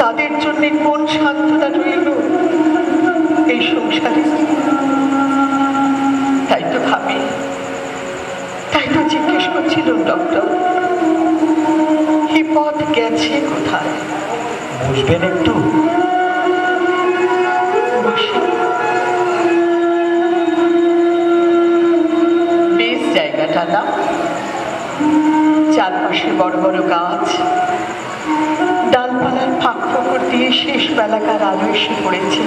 তাদের জন্য কোন সান্ত্বনা রইল এই সংসারে? তাই তো ভাবি, তাই তো জিজ্ঞেস করছিল ডক্টর, এই পথ গেছে কোথায়? বুঝবেন একটু? বেশ জায়গাটা না, চারপাশে বড় বড় গাছ, ডালপালার ফাঁক ফোকর দিয়ে শেষ বেলাকার আলো এসে পড়েছে,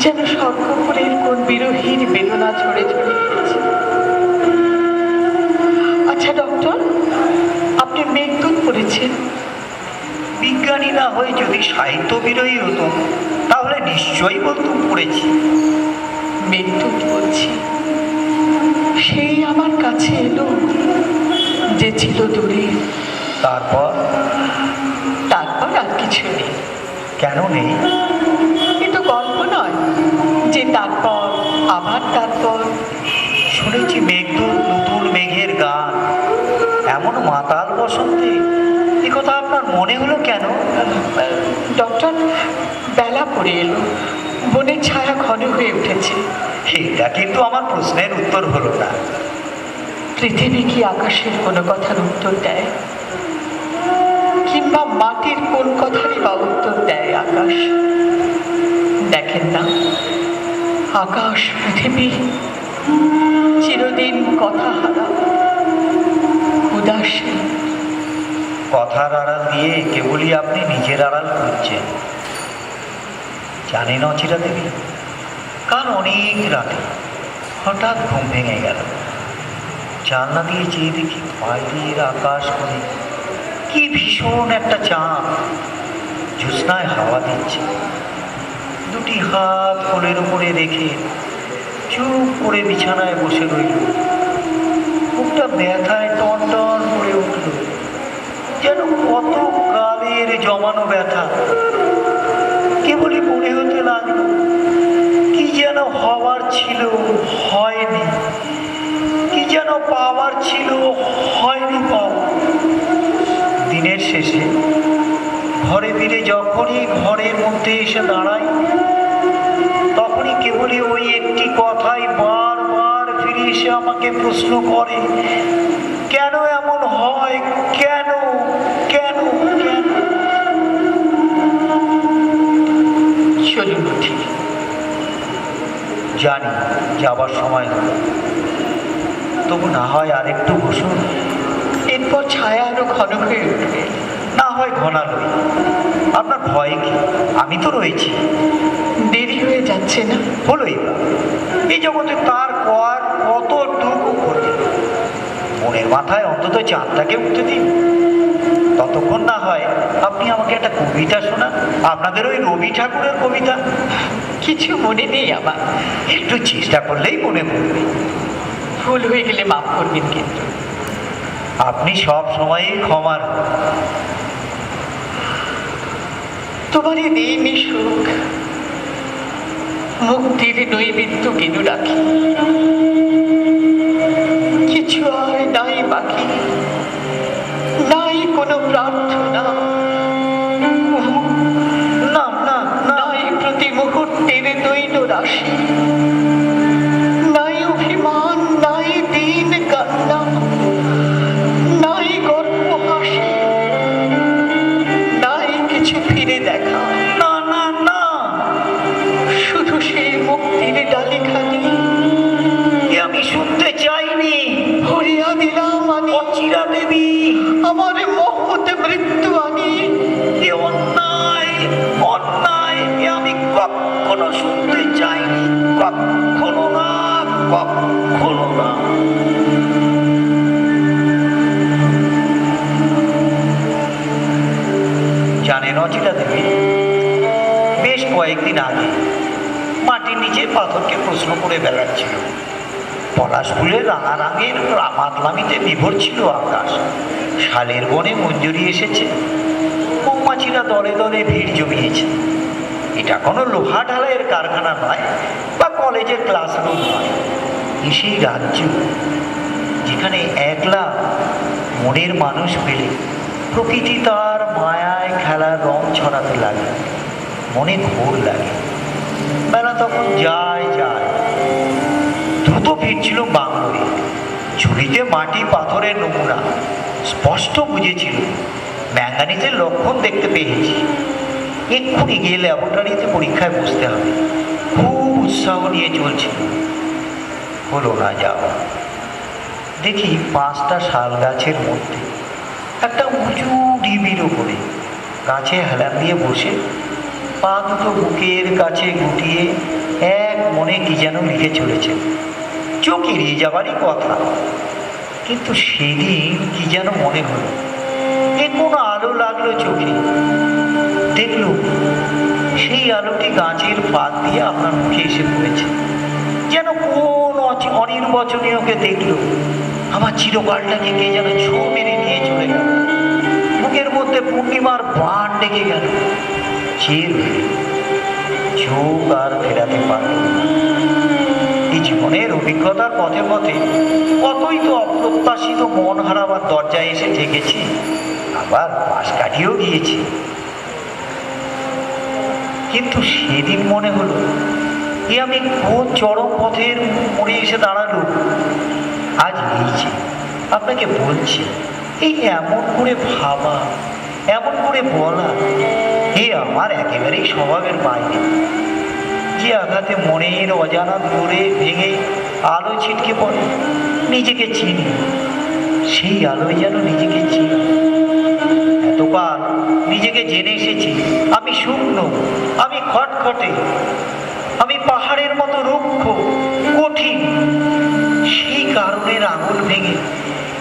যেন স্বর্গপুরের কোন বিরহীর বেদনা ঝরে ঝরে গেছে। আচ্ছা ডক্টর, আপনি মেঘদূত পড়েছেন? বিজ্ঞানী না হয়ে যদি সাহিত্য বিরোহী হতো তাহলে নিশ্চয়ই বলতুম পড়েছি। মেঘদূত বলছি, সেই আমার কাছে এলো যে ছিল দূরে। তারপর? তারপর আর কিছু নেই। কেন নেই? এ তো গল্প নয় যে তারপর আবার তারপর। শুনেছি মেঘদূত নতুন মেঘের গান, এমন মাতাল বসন্তে এ কথা আপনার মনে হলো কেন? ডক্টর, বেলা পড়ে এলো, বনের ছায়া ঘন হয়ে উঠেছে। এটা কিন্তু আমার প্রশ্নের উত্তর হলো না। পৃথিবী কি আকাশের কোনো কথার উত্তর দেয়? কিংবা মাটির কোন কথারই বা উত্তর দেয় আকাশ? দেখেন না, আকাশ পৃথিবী চিরদিন কথা হারা, উদাসীন। কথার আড়াল দিয়ে কেবলই আপনি নিজের আড়াল করছেন। জানেন অচিরা দেবী, কাল অনেক রাতে হঠাৎ ঘুম ভেঙে গেল। জানলা দিয়ে চেয়ে দেখি বাইরের আকাশ করে কি ভীষণ একটা চাঁদ জ্যোৎস্নায় হাওয়া দিচ্ছে। দুটি হাত কোলের উপরে রেখে চুপ করে বিছানায় বসে রইল। বুকটা ব্যথায় টন টন করে উঠল, যেন কত কালের জমানো ব্যথা। কেবলই মনে হতে লাগলো কি যেন হওয়ার ছিল হয়নি, কি যেন পাওয়ার ছিল হয়নি পাওয়া। দিনের শেষে ঘরে ফিরে যখনই ঘরের মধ্যে এসে দাঁড়াই, তখনই কেবলই ওই একটি কথাই বারবার ফিরে এসে আমাকে প্রশ্ন করে, কেন এমন হয়? কেন কেন কেন? চলুন উঠি। জানি যাবার সময় হলো, তবু না হয় আরেকটু বসুন। এরপর ছায়া আরো ঘন হয়ে উঠবে। না হয় ঘনালোই। আপনার ভয় কি? আমি তো রয়েছি। দেরি হয়ে যাচ্ছে না? হলোই বা, এই জগতে তার পর কতটুকু ক্ষতি। মনের মাথায় অন্তত চাঁদটাকে উঠতে দিন। ততক্ষণ না হয় আপনি আমাকে একটা কবিতা শোনান, আপনাদের ওই রবি ঠাকুরের কবিতা। কিছু মনে নেই আমার। একটু চেষ্টা করলেই মনে পড়বে। ভুল হয়ে গেলে মাফ করবেন কিন্তু। আপনি সব সময়ই ক্ষমার। তোমারই দিনই সুখ, মুক্তির নৈবেদ্য কেন রাখি, কিছু আর নাই বাকি, নাই কোনো প্রার্থনা, না না না, নাই প্রতি মুহূর্তের দৈন রাশি, নাই অভিমান, নাই দিন কান্না, নাই গর্ব হাসি, নাই কিছু ফিরে দেখা। না না না, শুধু সেই মুক্তির ডালিখানি এ আমি শুনতে চাইনি। হরিয়া দিলাম আমি অচিরা দেবী, আমার মহৎ মৃত্যু আনি। এ অন্যায় অন্যায়, এ আমি কখনো শুনতে চাইনি। কখনো না, কখনো না। জানেন অচিরা দেবী, বেশ কয়েকদিন আগে মাটির নিচে পাথরকে প্রশ্ন করে বেড়াচ্ছিল। পলাশ ফুলের রাঙারাঙের মাতলামিতে বিভোর ছিল আকাশ। শালের বনে মঞ্জুরি এসেছে, মৌমাছিরা দলে দলে ভিড় জমিয়েছে। এটা কোনো লোহা ঢালাইয়ের কারখানা নয় বা কলেজের ক্লাসরুম নয়। সেই রাজ্য যেখানে একলা মনের মানুষ পেলে প্রকৃতি তার মায়ায় খেলার রং ছড়াতে লাগে, মনে ঘোর লাগে। বেলা তখন যায় যায়, দ্রুত ফিরছিল বাংলোয়। ঝুড়িতে মাটি পাথরের নমুনা, স্পষ্ট বুঝেছিল ম্যাঙ্গানিজের লক্ষণ দেখতে পেয়েছি। এক্ষুনি গিয়ে ল্যাবরেটরিতে পরীক্ষায় বসতে হবে। খুব উৎসাহ নিয়ে চলছিল। হলো না যাওয়া। দেখি 5টা শাল গাছের মধ্যে একটা উঁচু ঢিবির ওপরে গাছে হেলান দিয়ে বসে পা দুটো বুকের কাছে গুটিয়ে এক মনে কি যেন লিখে চলেছে। চোখ এড়িয়ে যাবারই কথা, কিন্তু সেদিন কি যেন মনে হলো এ কোনো আলো লাগলো চোখে। দেখলুম সেই আলোটি গাছের ফাঁক দিয়ে আপনার মুখে এসে পড়েছে। যেন কোন অনির্বচনীয়কে দেখলো আমার চিরকালটাকে কে যেন ছো মেরে নিয়ে চলে গেল। বুকের মধ্যে পূর্ণিমার বান ডেকে গেল। চেয়ে চোখ আর ফেরাতে পারল না। এই জীবনের অভিজ্ঞতার পথে পথে কতই তো অপ্রত্যাশিত মন হারাবার দরজায় এসে ঠেকেছি, আবার পাশ কাটিয়েও গিয়েছি। কিন্তু সেদিন মনে হলো এ আমি কোন চরম পথের মোড়ে এসে দাঁড়ালো। আজ এই যে আপনাকে বলছি, এই এমন করে ভাবা, এমন করে বলা এ আমার একেবারেই স্বভাবের বাইরে। যে আঘাতে মনের অজানা দূরে ভেঙে আলো ছিটকে পড়ে, নিজেকে চিনি, সেই আলোয় যেন নিজেকে চিনি। এতকাল নিজেকে জেনে এসেছি আমি শুকনো, আমি খটখটে, আমি পাহাড়ের মতো রুক্ষ কঠিন। সেই কারণের আঙুল ভেঙে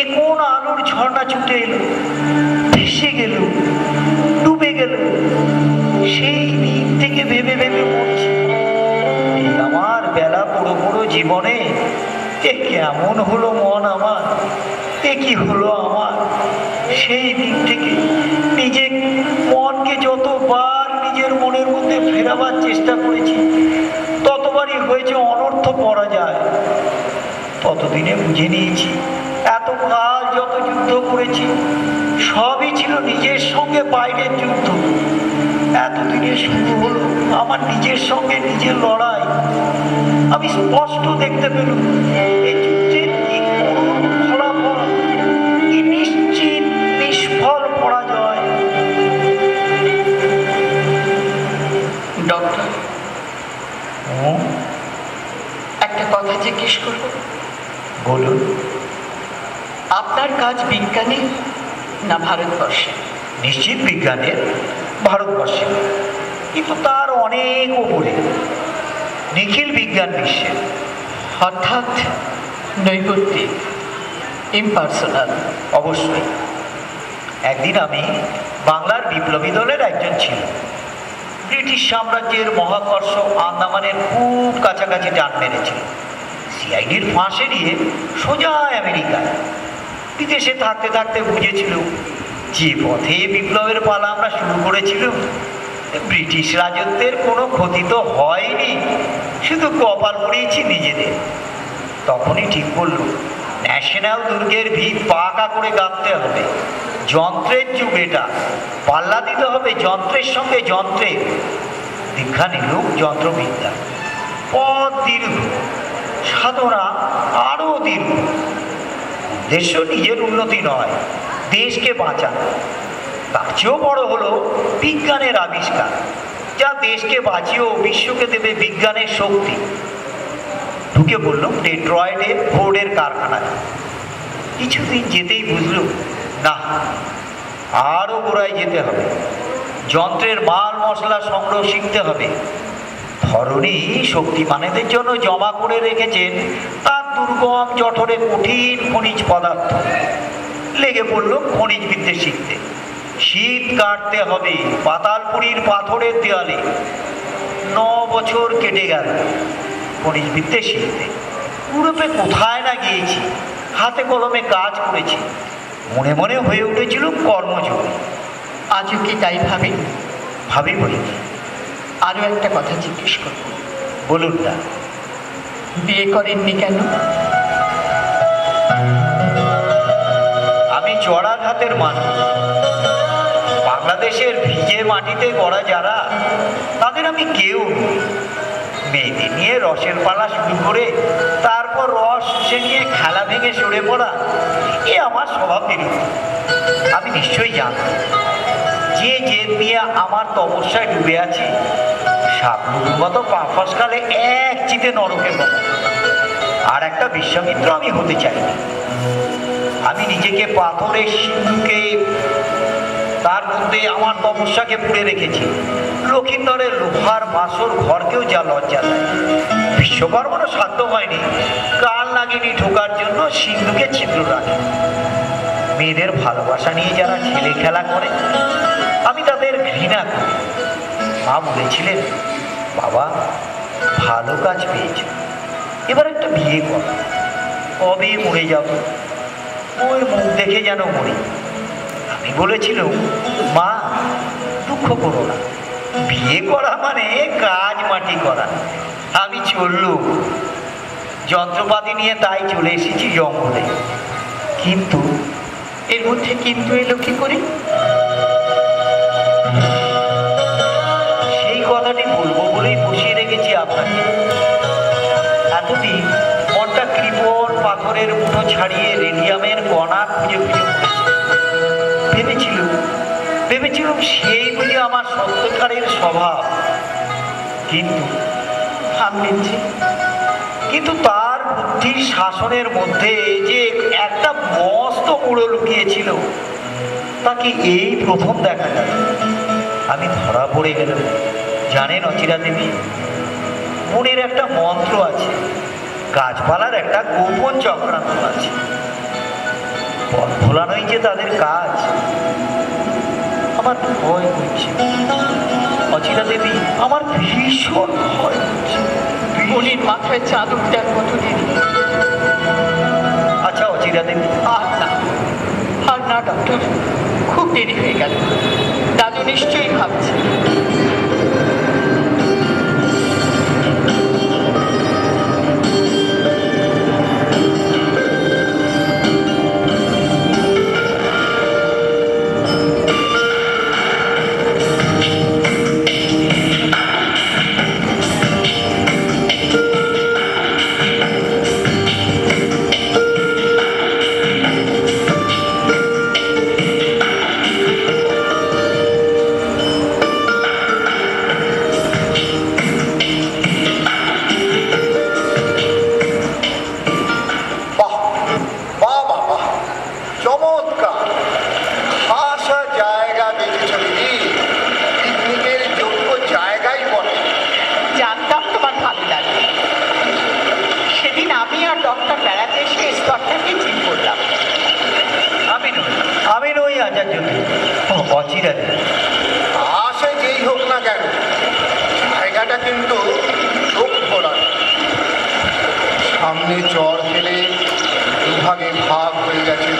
এ কোন আলোর ঝর্ণা ছুটে এলো, ভেসে গেল, ডুবে গেল। সেই দিন থেকে ভেবে ভেবে মরছি এই আমার বেলা পুরো পুরো জীবনে এ কেমন হলো মন আমার, এ কি হলো আমার। সেই দিন থেকে নিজের মনকে যতবার নিজের মনের মধ্যে ফেরাবার চেষ্টা করেছি ততবারই হয়েছে অনর্থ পরাজয়। ততদিনে বুঝে নিয়েছি এতকাল যত যুদ্ধ করেছি সবই ছিল নিজের সঙ্গে বাইরের যুদ্ধ। এতদিনে শুরু হলো আমার নিজের সঙ্গে নিজের লড়াই। আমি স্পষ্ট দেখতে পেলাম এই যুদ্ধের কি করুণ ফলাফল, কি নিশ্চিত নিষ্ফল পরাজয়। ডক্টর, একটা কথা জিজ্ঞেস করব? বলুন। আপনার কাজ বিজ্ঞানে না ভারতবর্ষে? নিশ্চিত বিজ্ঞানের, ভারতবর্ষে, কিন্তু তার অনেক উপরে নিখিল বিজ্ঞান বিশ্বের। অর্থাৎ নৈবত্তিক, ইম্পার্সোনাল। অবশ্যই। একদিন আমি বাংলার বিপ্লবী দলের একজন ছিল। ব্রিটিশ সাম্রাজ্যের মহাকর্ষ আন্দামানের খুব কাছাকাছি টান মেরেছিল। সিআইডির ফাঁস এড়িয়ে সোজা আমেরিকায়। বিদেশে থাকতে থাকতে বুঝেছিল যে পথে বিপ্লবের পালা আমরা শুরু করেছিলাম ব্রিটিশ রাজত্বের কোনো ক্ষতি তো হয়নি, শুধু কপাল পুড়িয়েছি নিজেদের। তখনই ঠিক করলো ন্যাশনাল দুর্গের ভিত পাকা করে গাঁথতে হবে। যন্ত্রের যুগ এটা, পাল্লা দিতে হবে যন্ত্রের সঙ্গে যন্ত্রের। দীক্ষা নিল যন্ত্রবিদ্যা। পথ দীর্ঘ, সাধনা আরও দীর্ঘ। উদ্দেশ্য নিজের উন্নতি নয়, দেশকে বাঁচানো। তার চেয়েও বড় হলো বিজ্ঞানের আবিষ্কার, যা দেশকে বাঁচিয়েও বিশ্বকে দেবে বিজ্ঞানের শক্তি। ঢুকে বললাম ডেট্রয়েটের ফোর্ডের কারখানায়। কিছুদিন যেতেই বুঝলো না, আরও গোড়ায় যেতে হবে। যন্ত্রের মাল মশলা সংগ্রহ শিখতে হবে। ধরনী শক্তিমানেদের জন্য জমা করে রেখেছেন তার দুর্গম জঠরে কঠিন খনিজ পদার্থ। লেগে পড়ল খনিজ বিদ্যে শিখতে। শীত কাটতে হবে পাতালপুরীর পাথরের দেওয়ালে। 9 বছর কেটে গেল খনিজ বিদ্যে শিখতে। ইউরোপে কোথায় না গিয়েছি, হাতে কলমে কাজ করেছি। মনে মনে হয়ে উঠেছিল কর্মযোগী। আজও কি তাই ভাবেন? ভাবি বলি। আরও একটা কথা জিজ্ঞেস করব। বলুন না। বিয়ে করেননি কেন? আমি চড়াঘাতের মানুষ, বাংলাদেশের ভিজে মাটিতে গড়া যারা, তাদের আমি কেউ নই। মেয়েদের নিয়ে রসের পালা শুরু করে তারপর রস শুষে নিয়ে খেলা ভেঙে সরে পড়া, এ আমার স্বভাব বিরুদ্ধ। আমি নিশ্চয়ই জানতাম যে জেদ নিয়ে আমার তপস্যায় ডুবে আছি, সাপলুর মতো পা ফসকালে এক চিতে নরকে বলে। আর একটা বিশ্বামিত্র আমি হতে চাই না। আমি নিজেকে পাথরের সিন্ধুকে, তার মধ্যে আমার তপস্যাকে পুড়ে রেখেছি। লক্ষিন্দরের লোহার বাসর ঘরকেও যা লজ্জা দেয়, বিশ্বকর্মারও সাধ্য হয়নি কাল নাগিনী ঢোকার জন্য সিন্ধুকে ছিদ্র রাখে। মেয়েদের ভালোবাসা নিয়ে যারা ছেলে খেলা করে, আমি তাদের ঘৃণা করি। মা বলেছিলেন, বাবা ভালো কাজ পেয়েছ, এবার একটা বিয়ে কর, কবে মরে যাব, ওই মুখ দেখে যেন মরি। আমি বলেছিলাম, মা দুঃখ করো না, বিয়ে করা মানে কাজ মাটি করা। আমি চললুম, যন্ত্রপাতি নিয়ে তাই চলে এসেছি জঙ্গলে। কিন্তু এর মধ্যে কিন্তু এলো কি করে? সেই কথাটি বলবো বলেই বসিয়ে রেখেছি আপনাকে। এতদিন মনটা কৃপণ পাথরের মুঠো ছাড়িয়ে রেডিয়ামের কণা খুঁজে খুঁজে ভেবেছিলাম সেই বুঝে আমার সত্যকারের স্বভাব। কিন্তু তার বুদ্ধির শাসনের মধ্যে যে একটা মস্ত মুড়ো লুকিয়েছিল, তাকে এই প্রথম দেখা গেল। আমি ধরা পড়ে গেলাম। জানেন অচিরা দেবী, মনের একটা মন্ত্র আছে, গাছপালার একটা গোপন চক্রান্ত আছে। পথ ভোলানোই যে তাদের কাজ। আমার ভয় হচ্ছে অচিরা দেবী, আমার ভীষণ ভয় হচ্ছে। মনির মাথায় চাদর দেওয়ার মতো দেরি। আচ্ছা অচিরা দেবী, আর না ডক্টর, খুব দেরি হয়ে গেল। দাদু নিশ্চয়ই ভাবছে। অচিরা দেবী, আসে যেই হোক না কেন, জায়গাটা কিন্তু চোখ খোলা। সামনে চর ফেলে দুভাগে ভাগ হয়ে গেছে।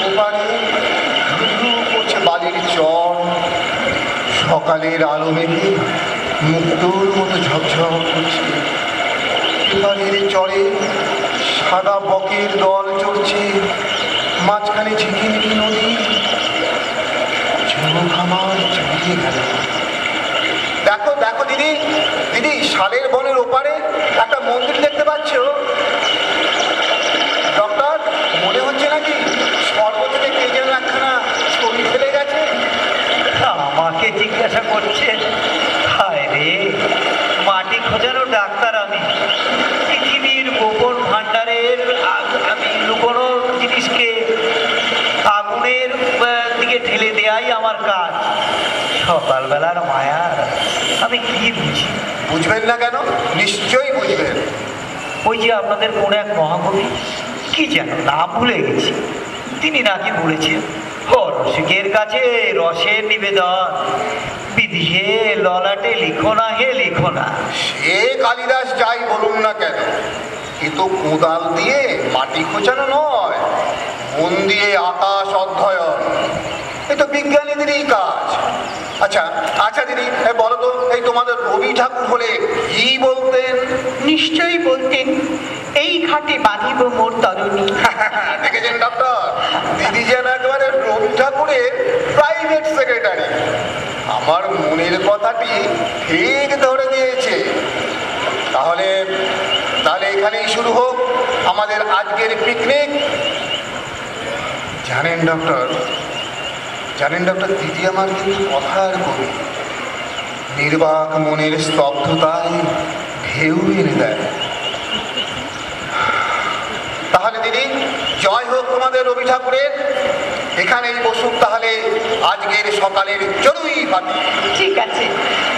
ওপারে করছে বালির চর, সকালের আলো মেঘে মুক্তোর মতো ঝকঝক করছে। এপারের চরে সাদা বকের দল চড়ছে, মাঝখানে ঝিকিমিকি নদী। দেখো দেখো দিদি, দিদি শালের বনের ওপারে একটা মন্দির দেখতে পাচ্ছ? ডক্টর, মনে হচ্ছে নাকি স্বর্গ থেকে কে যেন একখানা ছবি ফেলে গেছে? আমাকে জিজ্ঞাসা করছে? হায় রে, মাটি খোঁজানো ডাক্তার আমি। পৃথিবীর গোপন ভাণ্ডারের আমি লুকোনো জিনিসকে আগুনের দিকে ঠেলে দেয়াই আমার কাজ। সকালবেলার মায়া আমি কি বুঝি? বুঝবেন না কেন? নিশ্চয়ই বুঝবেন। ওই যে আপনাদের কোন এক মহাকবি, কি যেন নাম ভুলে গেছি, তিনি নাকি বলেছেন, রসিকের কাছে রসের নিবেদন, বিধি হে ললাটে লিখো না, হে লিখো না। সে কালিদাস যাই বলুন না কেন, কিন্তু কোদাল দিয়ে মাটি খোঁচানো নয়, মন দিয়ে আকাশ অধ্যয়ন। এ তো বিজ্ঞানীদেরই কাজ। আচ্ছা আচ্ছা দিদি, বলো তো, এই তোমাদের রবি ঠাকুর হলে কি বলতেন? নিশ্চয়ই বলতেন, এই ঘাটে বাঁধিব মোর তরণী। দেখেছেন ডক্টর, দিদি যেন একেবারে রবি ঠাকুরের প্রায় আমার মনের কথাটি ঠিক ধরে দিয়েছে। তাহলে তাহলে এখানেই শুরু হোক আমাদের আজকের পিকনিক। জানেন ডক্টর, দিদি আমার কিন্তু কথার কবি, নির্বাক মনের স্তব্ধতায় ঢেউ এনে দেয়। তাহলে দিদি, জয় হোক তোমাদের রবি ঠাকুরের। এখানেই বসুক তাহলে আজকের সকালের চড়ুই ভাতি। ঠিক আছে,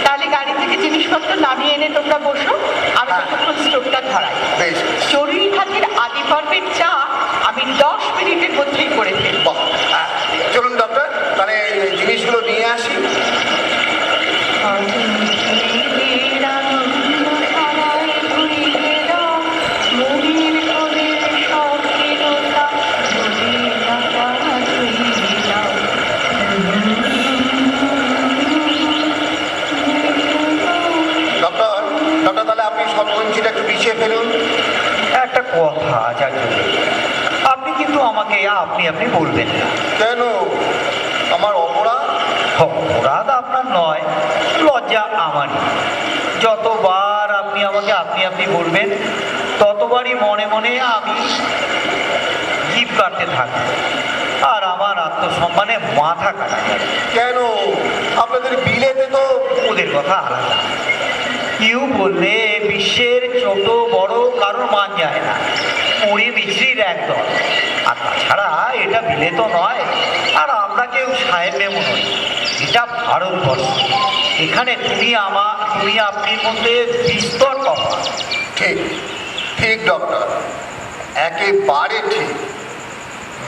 তাহলে গাড়ি থেকে জিনিসপত্র নামিয়ে এনে তোমরা বসো, আমি ততক্ষণ স্টোভটা ধরাই। বেশ, চড়ুই ভাতির আদি পর্বের চা আমি 10 মিনিটের মধ্যেই করে ফেলব। বাহ, চলুন ডক্টর, তাহলে জিনিসগুলো নিয়ে আসি। ডক্টর, তাহলে আপনি সব কঞ্চিটা একটু পিছিয়ে ফেলুন। একটা কথা আচার্য, আপনি কিন্তু আমাকে আপনি আপনি বলবেন না। কেন, আমার অপরাধ? অপরাধ আপনার নয়, লজ্জা আমারই। যতবার আপনি আমাকে আপনি আপনি বলবেন, ততবারই মনে মনে আমি জিভ কাটতে থাকবো, আর আমার আত্মসম্মানে মাথা কাটা যাবে। কেন, আপনাদের বিলেতে তো ওদের কথা আলাদা। কেউ বললে বিশ্বের ছোট বড় কারোর মান যায় না, পড়ে মিছরির একদল। আর তাছাড়া এটা বিলে তো নয়, আর আমরা কেউ সাহেব মেমো নই, এটা ভারতবর্ষ। এখানে তুমি আপনির মধ্যে বিস্তর তফাৎ। ঠিক ঠিক ডক্টর, একেবারে ঠিক।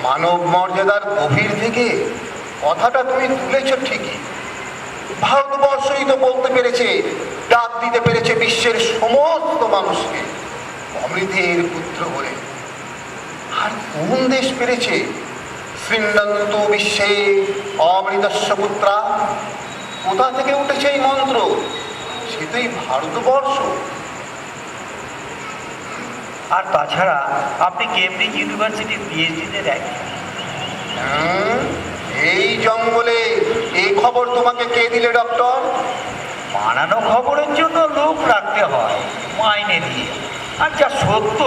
মানব মর্যাদার গভীর থেকে কথাটা তুমি তুলেছ ঠিকই। ভারতবর্ষই তো বলতে পেরেছে, ডাক দিতে পেরেছে বিশ্বের সমস্ত মানুষকে অমৃতের পুত্র বলে। আর কোন দেশ পেরেছে শৃণ্বন্তু বিশ্বে অমৃতস্য পুত্রা? কোথা থেকে উঠেছে এই মন্ত্র? সে তো এই ভারতবর্ষ। আর তাছাড়া আপনি কেমব্রিজ ইউনিভার্সিটির পিএইচডিতে দেখেন। এই জঙ্গলে এই খবর তোমাকে কে দিলে ডক্টর? বানানো খবরের জন্য লোক রাখতে হয় মাইনে দিয়ে, আর যা সত্য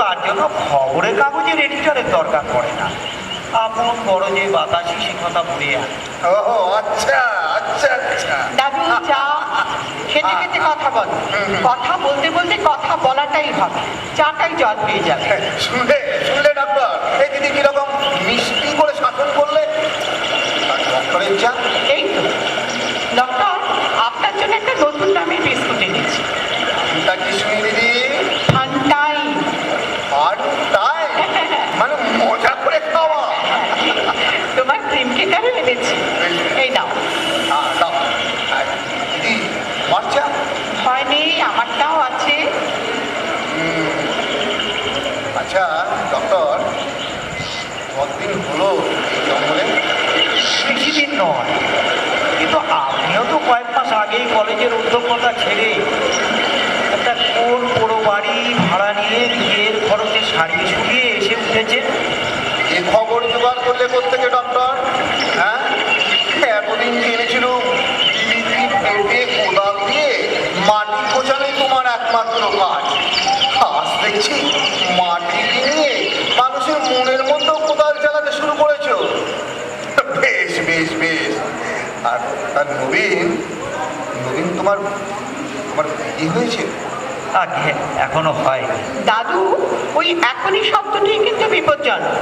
তার জন্য খবরের কাগজের এডিটরের দরকার পড়ে না। আপন বড় যে বাতাসি সে কথা বলে আনে। ওহো, আচ্ছা আচ্ছা আচ্ছা। দাদু চা খেতে খেতে কথা বল, কথা বলতে বলতে কথা বলাটাই হবে, চাটাই জল পেয়ে যাবে। শুনলে ডক্টর, এই দিদি কিরকম মিষ্টি করে শাসন করলে। আর ডক্টরের চা? এই তো ডক্টর, আপনার জন্য একটা নতুন নামের বিস্কুট এনেছি। তা কি শুনি দিদি? ঠান্ডাই। আর তাই মানে মজা করে খাওয়া। তোমার ক্রিম কেকারও এনেছি, এই নাও। দাও। আর দিদি, আমার চা? ভয় নেই, আমারটাও আছে। আচ্ছা ডক্টর, কতদিন হলো এই জঙ্গলে? বেশি দিন নয়, কিন্তু আপনিও তো কয়েক মাস আগেই কলেজের অধ্যক্ষতা ছেড়ে একটা কোন বড় বাড়ি ভাড়া নিয়ে নিজের খরচে সারিয়ে সুরিয়ে এসে উঠেছেন। এ খবর জোগাড় করলে কোত্থেকে ডক্টর? হ্যাঁ, এতদিন জেনেছিল পেটে কোদাল দিয়ে মাটি খোঁচানোই তোমার একমাত্র কাজ। আজ দেখছি মাটি নিয়ে মানুষের মনের মধ্যেও কোদাল চালাতে শুরু করেছো। বেশ বেশ বেশ। আর নবীন, তোমার বিয়ে হয়েছে? আগে এখনো হয়। দাদু, ওই এখনই শব্দটি কিন্তু বিপজ্জনক।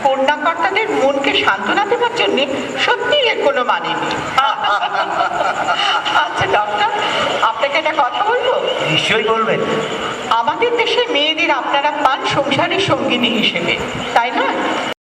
কন্যাকর্তাদের মনকে সান্ত্বনা দেওয়ার জন্য সত্যি এর কোনো মানে নেই। আচ্ছা ডক্টর, আপনাকে একটা কথা বলবো? নিশ্চয়ই বলবেন। আমাদের দেশে মেয়েদের আপনারা পান সংসারের সঙ্গিনী হিসেবে, তাই না?